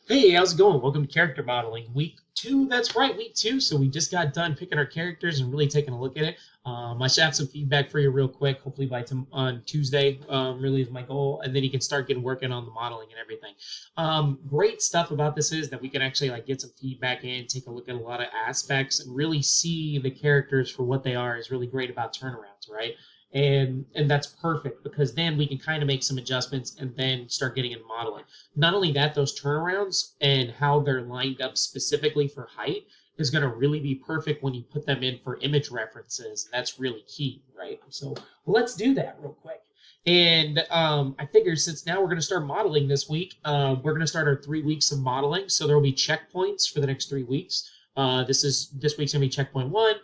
Hey, how's it going? Welcome to character modeling week two. That's right, week two. So we just got done picking our characters and really taking a look at it. I should have some feedback for you real quick. Hopefully by on Tuesday, really is my goal, and then you can start getting working on the modeling and everything. Great stuff about this is that we can actually like get some feedback in, take a look at a lot of aspects, and really see the characters for what they are. Is really great about turnarounds, right? And that's perfect because then we can kind of make some adjustments and then start getting into modeling. Not only that, those turnarounds and how they're lined up specifically for height is going to really be perfect when you put them in for image references. That's really key, right? So let's do that real quick. And I figure since now we're going to start modeling this week, we're going to start our 3 weeks of modeling. So there will be checkpoints for the next 3 weeks. This week's going to be checkpoint one.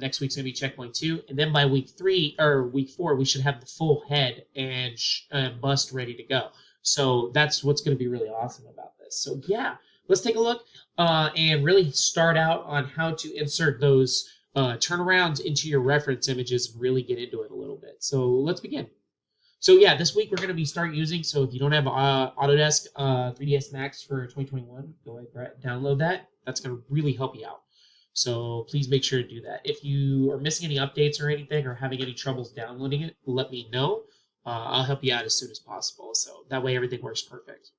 Next week's gonna be checkpoint two, and then by week three or week four, we should have the full head and bust ready to go. So that's what's gonna be really awesome about this. So yeah, let's take a look and really start out on how to insert those turnarounds into your reference images and really get into it a little bit. So let's begin. So yeah, this week we're going to be start using. So if you don't have Autodesk 3ds Max for 2021, go ahead and download that. That's going to really help you out. So please make sure to do that. If you are missing any updates or anything or having any troubles downloading it, let me know. I'll help you out as soon as possible. So that way everything works perfect.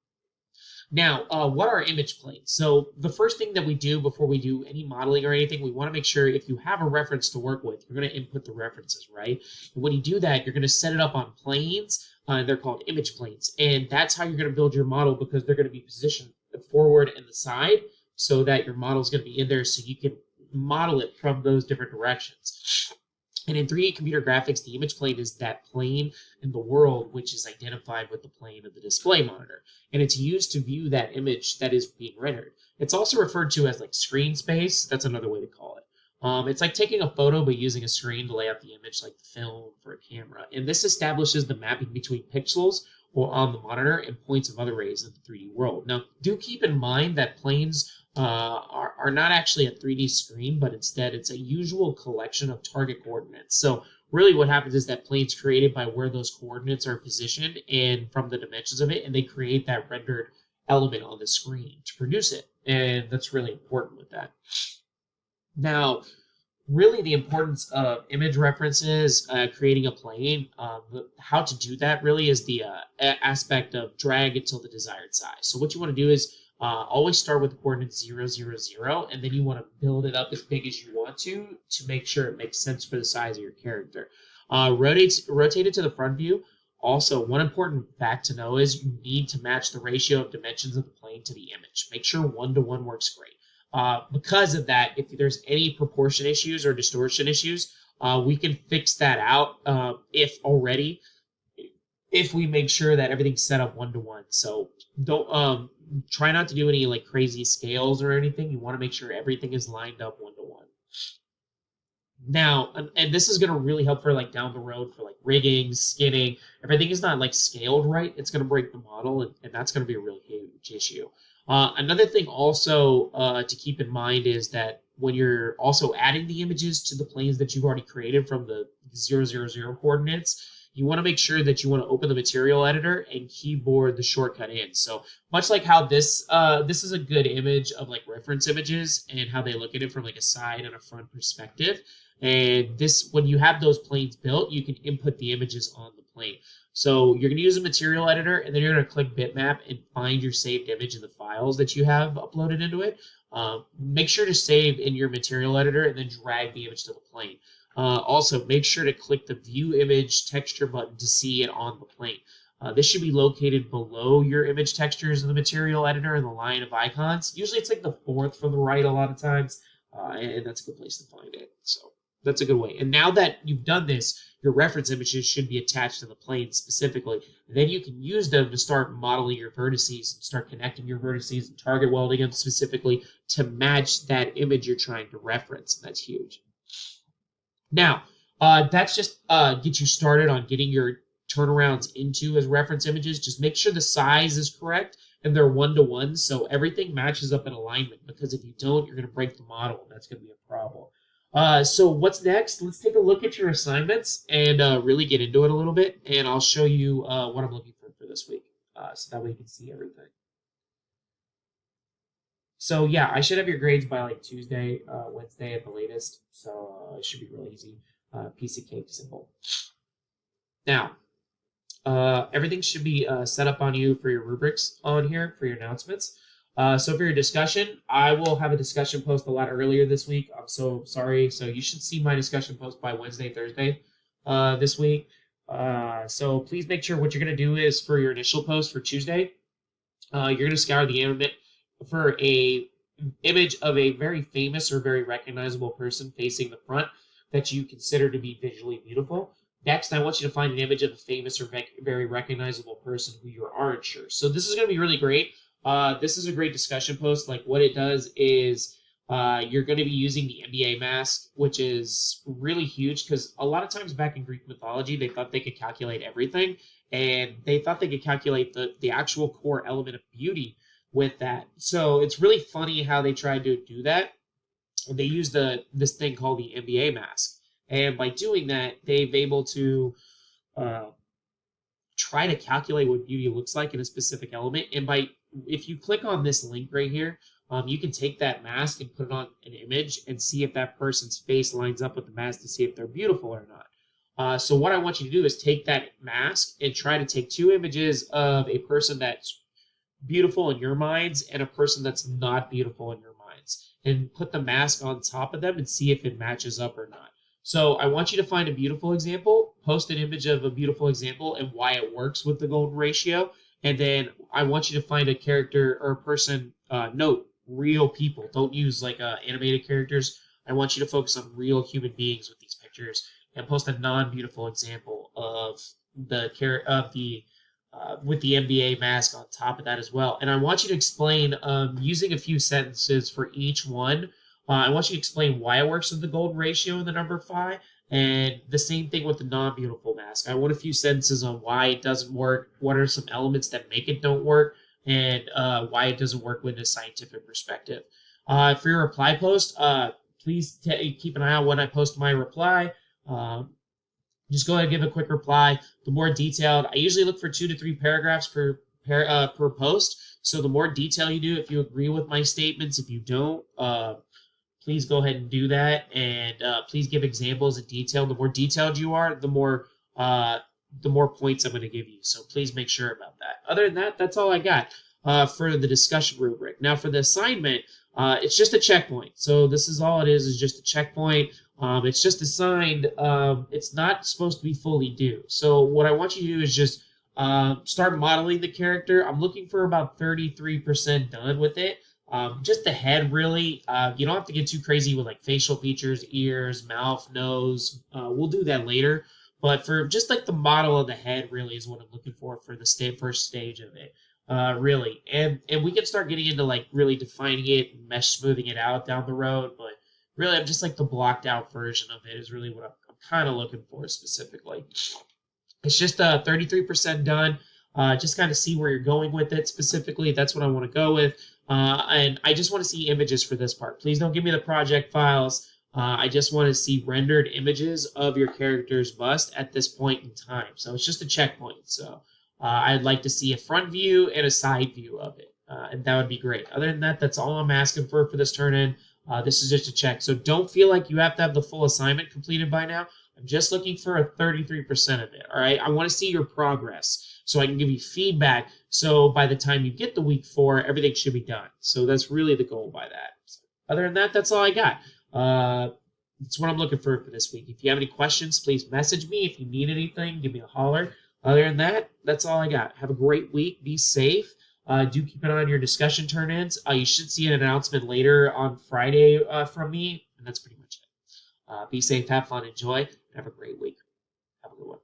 Now, what are image planes? So the first thing that we do before we do any modeling or anything, we want to make sure if you have a reference to work with, you're going to input the references, right? And when you do that, you're going to set it up on planes. They're called image planes. And that's how you're going to build your model because they're going to be positioned forward and the side so that your model is going to be in there so you can model it from those different directions. And in 3D computer graphics, the image plane is that plane in the world which is identified with the plane of the display monitor. And it's used to view that image that is being rendered. It's also referred to as like screen space. That's another way to call it. It's like taking a photo but using a screen to lay out the image like the film for a camera. And this establishes the mapping between pixels or on the monitor and points of other rays in the 3D world. Now, do keep in mind that planes are not actually a 3D screen, but instead it's a usual collection of target coordinates. So really what happens is that plane's created by where those coordinates are positioned and from the dimensions of it, and they create that rendered element on the screen to produce it. And that's really important with that. Now, really the importance of image references, creating a plane, how to do that really is the aspect of drag until the desired size. So what you want to do is always start with the coordinates 0, 0, 0, and then you want to build it up as big as you want to make sure it makes sense for the size of your character. Rotate it to the front view. Also, one important fact to know is you need to match the ratio of dimensions of the plane to the image. Make sure 1-to-1 works great. Because of that, if there's any proportion issues or distortion issues, we can fix that out if we make sure that everything's set up 1-to-1. So don't try not to do any like crazy scales or anything. You want to make sure everything is lined up 1-to-1. Now, and this is going to really help for like down the road for like rigging, skinning. Everything is not like scaled right. It's going to break the model, and that's going to be a really huge issue. Another thing also to keep in mind is that when you're also adding the images to the planes that you've already created from the 0, 0, 0 coordinates, you want to make sure that you want to open the material editor and keyboard the shortcut in. So much like how this is a good image of like reference images and how they look at it from like a side and a front perspective. And this, when you have those planes built, you can input the images on the plane. So you're going to use a material editor, and then you're going to click bitmap and find your saved image in the files that you have uploaded into it. Make sure to save in your material editor and then drag the image to the plane. Also, make sure to click the View Image Texture button to see it on the plane. This should be located below your image textures in the material editor in the line of icons. Usually it's like the fourth from the right a lot of times, and that's a good place to find it. So that's a good way. And now that you've done this, your reference images should be attached to the plane specifically. And then you can use them to start modeling your vertices and start connecting your vertices and target welding them specifically to match that image you're trying to reference. And that's huge. Now, that's just get you started on getting your turnarounds into as reference images. Just make sure the size is correct and they're 1-to-1 so everything matches up in alignment, because if you don't, you're going to break the model, and that's going to be a problem. So what's next? Let's take a look at your assignments and really get into it a little bit, and I'll show you what I'm looking for this week, so that way you can see everything. So yeah, I should have your grades by like Tuesday, Wednesday at the latest. So it should be real easy. Piece of cake, simple. Now, everything should be set up on you for your rubrics on here for your announcements. So for your discussion, I will have a discussion post a lot earlier this week. I'm so sorry. So you should see my discussion post by Wednesday, Thursday this week. So please make sure what you're going to do is for your initial post for Tuesday, you're going to scour the internet for a image of a very famous or very recognizable person facing the front that you consider to be visually beautiful. Next, I want you to find an image of a famous or very recognizable person who you aren't sure. So this is going to be really great. This is a great discussion post. Like what it does is you're going to be using the NBA mask, which is really huge because a lot of times back in Greek mythology, they thought they could calculate everything, and they thought they could calculate the actual core element of beauty with that. So it's really funny how they tried to do that. And they used this thing called the NBA mask, and by doing that, they've able to uh, try to calculate what beauty looks like in a specific element. And by if you click on this link right here, you can take that mask and put it on an image and see if that person's face lines up with the mask to see if they're beautiful or not. So what I want you to do is take that mask and try to take two images of a person that's beautiful in your minds and a person that's not beautiful in your minds, and put the mask on top of them and see if it matches up or not. So I want you to find a beautiful example, post an image of a beautiful example and why it works with the golden ratio. And then I want you to find a character or a person, note real people. Don't use like animated characters. I want you to focus on real human beings with these pictures and post a non-beautiful example of the with the NBA mask on top of that as well. And I want you to explain using a few sentences for each one. I want you to explain why it works with the golden ratio and the number phi, and the same thing with the non-beautiful mask. I want a few sentences on why it doesn't work, what are some elements that make it don't work, and why it doesn't work with a scientific perspective. For your reply post, please keep an eye on when I post my reply. Just go ahead and give a quick reply. The more detailed, I usually look for 2 to 3 paragraphs per post. So the more detail you do, if you agree with my statements, if you don't, please go ahead and do that. And please give examples in detail. The more detailed you are, the more points I'm going to give you. So please make sure about that. Other than that, that's all I got for the discussion rubric. Now for the assignment, it's just a checkpoint. So this is all it is just a checkpoint. It's just assigned. It's not supposed to be fully due. So what I want you to do is just start modeling the character. I'm looking for about 33% done with it. Just the head, really. You don't have to get too crazy with like facial features, ears, mouth, nose. We'll do that later. But for just like the model of the head, really is what I'm looking for the first stage of it. Really, and we can start getting into like really defining it, and mesh smoothing it out down the road. But really, I'm just like the blocked out version of it is really what I'm kind of looking for specifically. It's just 33% done. Just kind of see where you're going with it specifically. That's what I want to go with. And I just want to see images for this part. Please don't give me the project files. I just want to see rendered images of your character's bust at this point in time. So it's just a checkpoint. So I'd like to see a front view and a side view of it. And that would be great. Other than that, that's all I'm asking for this turn-in. This is just a check. So don't feel like you have to have the full assignment completed by now. I'm just looking for a 33% of it, all right? I want to see your progress so I can give you feedback. So by the time you get to week 4, everything should be done. So that's really the goal by that. Other than that, that's all I got. That's what I'm looking for this week. If you have any questions, please message me. If you need anything, give me a holler. Other than that, that's all I got. Have a great week. Be safe. Do keep an eye on your discussion turn-ins. You should see an announcement later on Friday from me, and that's pretty much it. Be safe, have fun, enjoy, and have a great week. Have a good one.